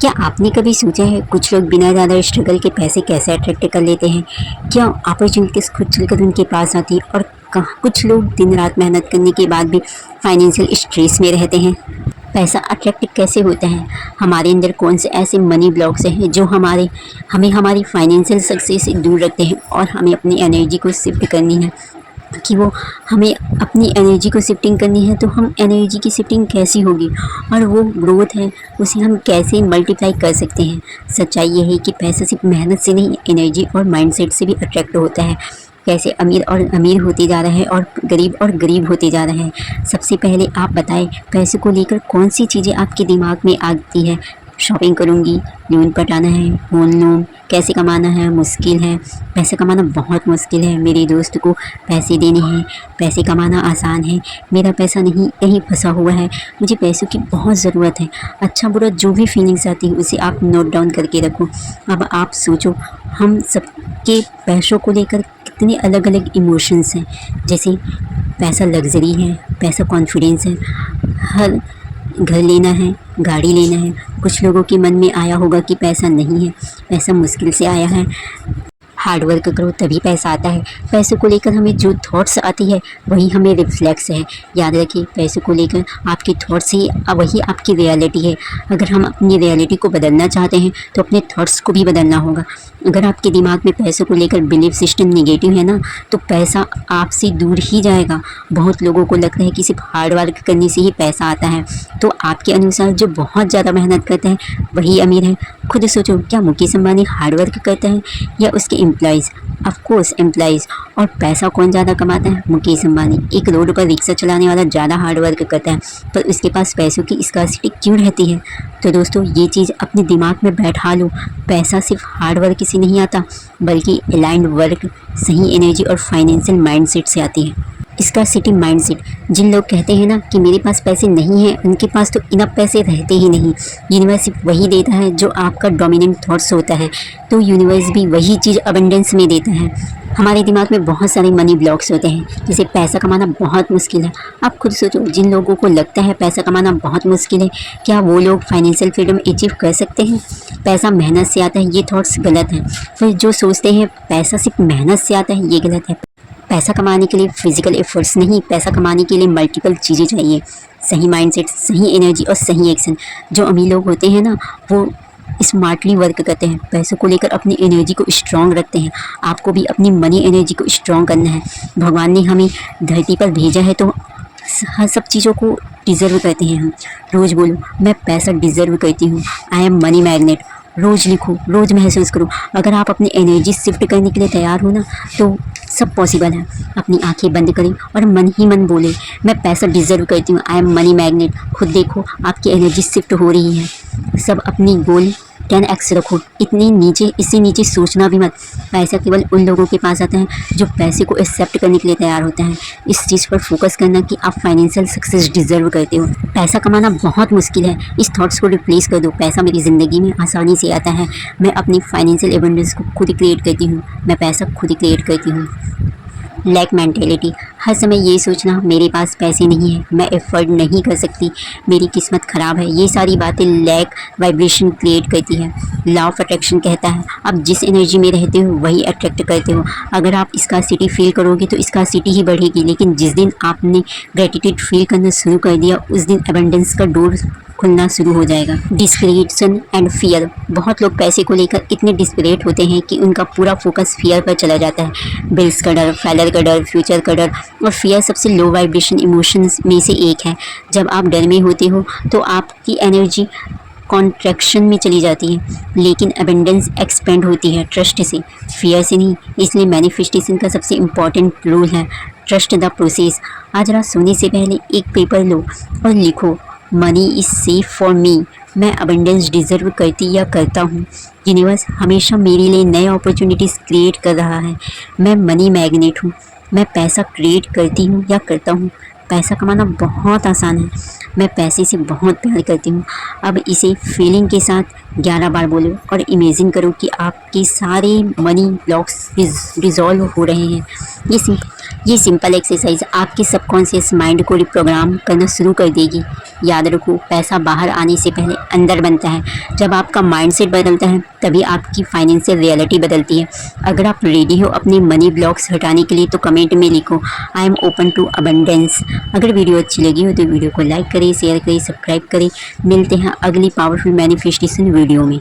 क्या आपने कभी सोचा है कुछ लोग बिना ज़्यादा स्ट्रगल के पैसे कैसे अट्रैक्ट कर लेते हैं? क्या अपॉर्चुनिटीज़ खुद चलकर उनके पास आती है? और कहाँ कुछ लोग दिन रात मेहनत करने के बाद भी फाइनेंशियल स्ट्रेस में रहते हैं। पैसा अट्रैक्ट कैसे होता है? हमारे अंदर कौन से ऐसे मनी ब्लॉक्स हैं जो हमें हमारी फाइनेंशियल सक्सेस से दूर रखते हैं और हमें अपनी एनर्जी को शिफ्ट करनी है कि वो हमें अपनी एनर्जी को शिफ्टिंग करनी है, तो हम एनर्जी की शिफ्टिंग कैसी होगी और वो ग्रोथ है उसे हम कैसे मल्टीप्लाई कर सकते हैं। सच्चाई ये है कि पैसा सिर्फ मेहनत से नहीं, एनर्जी और माइंडसेट से भी अट्रैक्ट होता है। कैसे अमीर और अमीर होते जा रहे हैं और गरीब होते जा रहे हैं। सबसे पहले आप बताएं, पैसे को लेकर कौन सी चीज़ें आपके दिमाग में आती है? शॉपिंग करूँगी, लोन पटाना है, होम लोन, कैसे कमाना है, मुश्किल है, पैसे कमाना बहुत मुश्किल है, मेरे दोस्त को पैसे देने हैं, पैसे कमाना आसान है, मेरा पैसा नहीं कहीं फंसा हुआ है, मुझे पैसों की बहुत ज़रूरत है। अच्छा बुरा जो भी फीलिंग्स आती है उसे आप नोट डाउन करके रखो। अब आप सोचो, हम सबके पैसों को लेकर कितने अलग अलग इमोशंस हैं। जैसे पैसा लग्जरी है, पैसा कॉन्फिडेंस है, हर घर लेना है, गाड़ी लेना है। कुछ लोगों के मन में आया होगा कि पैसा नहीं है, पैसा मुश्किल से आया है, हार्ड वर्क करो तभी पैसा आता है। पैसों को लेकर हमें जो थॉट्स आती है वही हमें रिफ्लेक्स है। याद रखिए, पैसों को लेकर आपके थॉट्स ही वही आपकी रियलिटी है। अगर हम अपनी रियलिटी को बदलना चाहते हैं तो अपने थॉट्स को भी बदलना होगा। अगर आपके दिमाग में पैसों को लेकर बिलीफ सिस्टम नेगेटिव है ना, तो पैसा आपसे दूर ही जाएगा। बहुत लोगों को लगता है कि सिर्फ हार्ड वर्क करने से ही पैसा आता है। तो आपके अनुसार जो बहुत ज़्यादा मेहनत करते हैं वही अमीर है? खुद सोचो, क्या मुकेश अंबानी हार्ड वर्क करता है या उसके एम्प्लॉयज़? Of course employees. और पैसा कौन ज़्यादा कमाता है? मुकेश अंबानी। एक रोड पर रिक्शा चलाने वाला ज़्यादा हार्ड वर्क करता है, पर उसके पास पैसों की स्कार्सिटी क्यों रहती है? तो दोस्तों, ये चीज़ अपने दिमाग में बैठा लो। पैसा सिर्फ हार्ड वर्क से नहीं आता, बल्कि अलाइंड वर्क, सही एनर्जी और फाइनेंशियल माइंडसेट से आती है। स्कार्सिटी माइंडसेट, जिन लोग कहते हैं ना कि मेरे पास पैसे नहीं हैं, उनके पास तो इनफ पैसे रहते ही नहीं। यूनिवर्स सिर्फ वही देता है जो आपका डोमिनेंट थॉट्स होता है, तो यूनिवर्स भी वही चीज़ अबंडेंस में देता है। हमारे दिमाग में बहुत सारे मनी ब्लॉक्स होते हैं, जैसे पैसा कमाना बहुत मुश्किल है। आप खुद सोचो, जिन लोगों को लगता है पैसा कमाना बहुत मुश्किल है, क्या वो लोग फाइनेंशियल फ्रीडम अचीव कर सकते हैं? पैसा मेहनत से आता है, ये थॉट्स गलत हैं। फिर जो सोचते हैं पैसा सिर्फ मेहनत से आता है, ये गलत है। पैसा कमाने के लिए फिजिकल एफर्ट्स नहीं, पैसा कमाने के लिए मल्टीपल चीज़ें चाहिए। सही माइंडसेट, सही एनर्जी और सही एक्शन। जो अमीर लोग होते हैं ना, वो स्मार्टली वर्क करते हैं, पैसों को लेकर अपनी एनर्जी को स्ट्रॉन्ग रखते हैं। आपको भी अपनी मनी एनर्जी को स्ट्रॉन्ग करना है। भगवान ने हमें धरती पर भेजा है तो हर सब चीज़ों को डिज़र्व करते हैं हम। रोज़ बोलो, मैं पैसा डिज़र्व करती हूँ, आई एम मनी मैग्नेट। रोज़ लिखो, रोज़ महसूस करो। अगर आप अपनी एनर्जी शिफ्ट करने के लिए तैयार हो ना, तो सब पॉसिबल है। अपनी आंखें बंद करें और मन ही मन बोले, मैं पैसा डिज़र्व करती हूँ, आई एम मनी मैग्नेट। खुद देखो, आपकी एनर्जी शिफ्ट हो रही है। सब अपनी गोल 10x रखो। इससे नीचे सोचना भी मत। पैसा केवल उन लोगों के पास आता है जो पैसे को एक्सेप्ट करने के लिए तैयार होता है। इस चीज़ पर फोकस करना कि आप फाइनेंशियल सक्सेस डिजर्व करते हो। पैसा कमाना बहुत मुश्किल है, इस थॉट्स को रिप्लेस कर दो। पैसा मेरी ज़िंदगी में आसानी से आता है, मैं अपनी फाइनेंशियल एबंडेंस को खुद क्रिएट करती हूँ, मैं पैसा खुद क्रिएट करती हूँ। लैक मेंटेलिटी, हर समय ये सोचना मेरे पास पैसे नहीं है, मैं एफर्ट नहीं कर सकती, मेरी किस्मत ख़राब है, ये सारी बातें लैक वाइब्रेशन क्रिएट करती है। लॉ ऑफ अट्रैक्शन कहता है, आप जिस एनर्जी में रहते हो वही अट्रैक्ट करते हो। अगर आप स्कार्सिटी फील करोगे तो स्कार्सिटी ही बढ़ेगी, लेकिन जिस दिन आपने ग्रेटिट्यूड फील करना शुरू कर दिया, उस दिन एबंडेंस का डोर खुलना शुरू हो जाएगा। डिस्परेशन एंड फियर, बहुत लोग पैसे को लेकर इतने डिस्परेट होते हैं कि उनका पूरा फोकस फियर पर चला जाता है। बिल्स का डर, फेलर का डर, फ्यूचर का डर। और फियर सबसे लो वाइब्रेशन इमोशंस में से एक है। जब आप डर में होते हो तो आपकी एनर्जी कॉन्ट्रैक्शन में चली जाती है, लेकिन एबंडेंस एक्सपेंड होती है ट्रस्ट से, फियर से नहीं। इसलिए मैनिफेस्टेशन का सबसे इम्पॉर्टेंट रूल है ट्रस्ट द प्रोसेस। आज रात सोने से पहले एक पेपर लो और लिखो, money is safe for me, मैं अबंडेंस डिज़र्व करती या करता हूँ। यूनिवर्स हमेशा मेरे लिए नए अपॉर्चुनिटीज़ क्रिएट कर रहा है, मैं मनी मैग्नेट हूँ, मैं पैसा क्रिएट करती हूँ या करता हूँ। पैसा कमाना बहुत आसान है, मैं पैसे से बहुत प्यार करती हूँ। अब इसे फीलिंग के साथ 11 बार बोलो और इमेजिन करो कि आपके सारे मनी ब्लॉक्स डिज़ोल्व हो रहे हैं। ये सिंपल एक्सरसाइज आपके सबकॉन्शियस माइंड को रिप्रोग्राम करना शुरू कर देगी। याद रखो, पैसा बाहर आने से पहले अंदर बनता है। जब आपका माइंडसेट बदलता है तभी आपकी फाइनेंशियल रियलिटी बदलती है। अगर आप रेडी हो अपने मनी ब्लॉक्स हटाने के लिए तो कमेंट में लिखो I am open to abundance. अगर वीडियो अच्छी लगी हो तो वीडियो को लाइक करें, शेयर करें, सब्सक्राइब करें। मिलते हैं अगली पावरफुल मैनिफेस्टेशन वीडियो में।